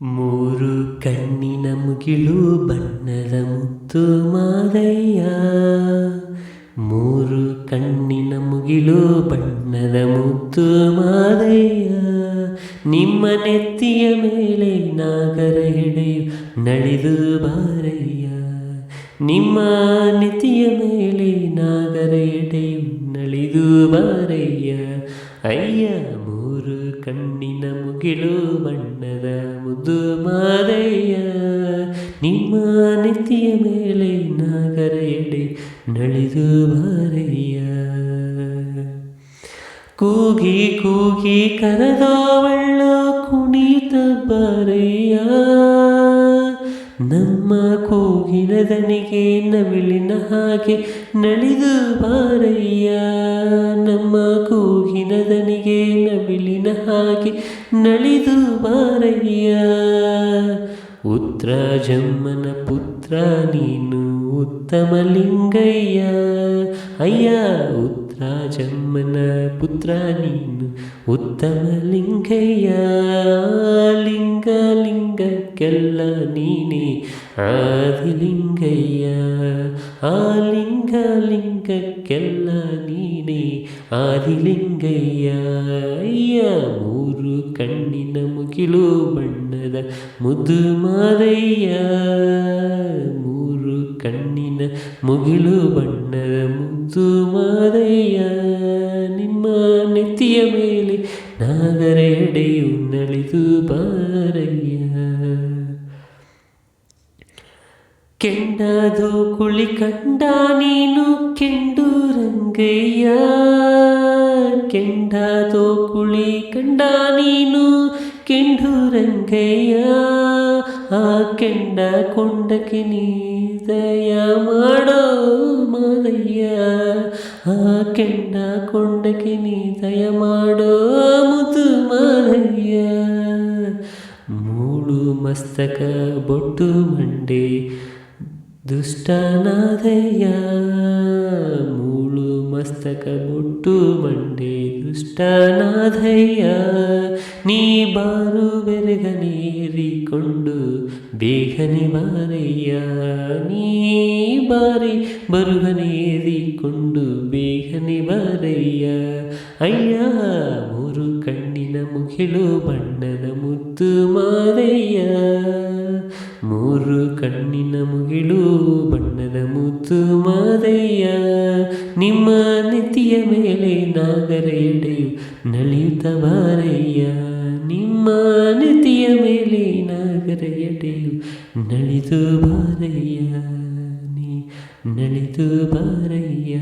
ಮೂರು ಕಣ್ಣಿನ ಮುಗಿಲು ಬಣ್ಣದ ಮುತ್ತು ಮಾದಯ್ಯ. ಮೂರು ಕಣ್ಣಿನ ಮುಗಿಲು ಬಣ್ಣದ ಮುತ್ತು ಮಾದಯ್ಯ. ನಿಮ್ಮ ನೆತ್ತಿಯ ಮೇಲೆ ನಾಗರ ಹೆಡೆಯು ನಳಿದು ಬಾರಯ್ಯ. ನಿಮ್ಮ ನೆತ್ತಿಯ ಮೇಲೆ ನಾಗರ ಎಡೆಯು ನಳಿದು ಬಾರಯ್ಯ. ಅಯ್ಯ ಮೂರು ಕಣ್ಣಿನ ಮುಗಿಲು ಬಣ್ಣದ ಮುದ್ದು ಮಾದಯ್ಯ. ನಿಮ್ಮ ನೆತ್ತಿಯ ಮೇಲೆ ನಾಗರ ಎಡೆ ನಳಿದು ಬಾರಯ್ಯ. ಕೂಗಿ ಕೂಗಿ ಕರೆದವಳ್ಳ ಕುಣಿತ ಬಾರಯ್ಯ. ನಮ್ಮ ಕೂಗಿನ ದನಿಗೆ ನವಿಲಿನ ಹಾಗೆ ನಳಿದು ಬಾರಯ್ಯ. ನಮ್ಮ ಕೂಗಿನ ದನಿಗೆ ನವಿಲಿನ ಹಾಗೆ ನಳಿದು ಬಾರಯ್ಯ. ಉತ್ರ ಜಮ್ಮನ ಪುತ್ರ ನೀನು ಉತ್ತಮ ಲಿಂಗಯ್ಯ. ಅಯ್ಯ ಉತ್ರ ಜಮ್ಮನ ಪುತ್ರ ನೀನು ಉತ್ತಮ ಲಿಂಗಯ್ಯ. ಲಿಂಗ ಲಿಂಗಕ್ಕೆಲ್ಲ ನೀನೇ ಆದಿಲಿಂಗಯ್ಯ. ಆ ಲಿಂಗ ಲಿಂಗಕ್ಕೆಲ್ಲ ನೀನೇ ಆದಿಲಿಂಗಯ್ಯ. ಅಯ್ಯ ಮೂರು ಕಣ್ಣಿನ ಮುಗಿಲು ಬಣ್ಣದ ಮುದ್ದು ಮಾದಯ್ಯ. ಮೂರು ಕಣ್ಣಿನ ಮುಗಿಲು ಬಣ್ಣದ ಮುದ್ದು ಮಾದಯ್ಯ. ನಿಮ್ಮ ನೆತ್ತಿಯ ಮೇಲೆ ನಾಗರ ಎಡೆಯು ನಳಿದು ಬಾರಯ್ಯ. ಕೆಂಡದು ಕುಳಿ ಕಂಡ ನೀನು ಕೆಂಡು ರಂಗಯ್ಯ. ಕೆಂಡದು ಕುಳಿ ಕಂಡ ನೀನು ಕೆಂಡು ರಂಗಯ್ಯ. ಆ ಕೆಂಡ ಕೊಂಡಕ್ಕೆ ನೀ ದಯ ಮಾಡೋ ಮಾದಯ್ಯ. ಆ ಕೆಂಡ ಕೊಂಡಕ್ಕೆ ನೀ ದಯ ಮಾಡೋ ಮುದ್ದು ಮಾದಯ್ಯ. ಮೂಳು ಮಸ್ತಕ ಬೊಟ್ಟು ಮಂಡೆ ದುಷ್ಟನಾದಯ್ಯ. ಮೂಳು ಮಸ್ತಕ ಬೊಟ್ಟು ಮಂಡೆ ದುಷ್ಟನಾದಯ್ಯ. ನೀ ಬಾರು ಬೆರಗನೇರಿಕೊಂಡು ಬೇಗನೆ ಬಾರಯ್ಯ. ನೀ ಬಾರಿ ಬರುಗನೇರಿಕೊಂಡು ಬೇಗನೆ ಬಾರಯ್ಯ. ಅಯ್ಯ ಮೂರು ಕಣ್ಣಿನ ಮುಗಿಲು ಬಣ್ಣದ ಮುದ್ದು ಮಾದಯ್ಯ. ಮೂರು ಕಣ್ಣಿನ ಮುಗಿಲು ಬಣ್ಣದ ಮುದ್ದು ಮಾದಯ್ಯ. ನಿಮ್ಮ ನೆತ್ತಿಯ ಮೇಲೆ ನಾಗರ ಎಡೆಯು ನಳಿಯುತ್ತ ಬಾರಯ್ಯ. ನಿಮ್ಮ ನೆತ್ತಿಯ ಮೇಲೆ ನಾಗರ ಎಡೆಯು ನಳಿದು ಬಾರಯ್ಯ. ನೀ ನಳಿದು ಬಾರಯ್ಯ.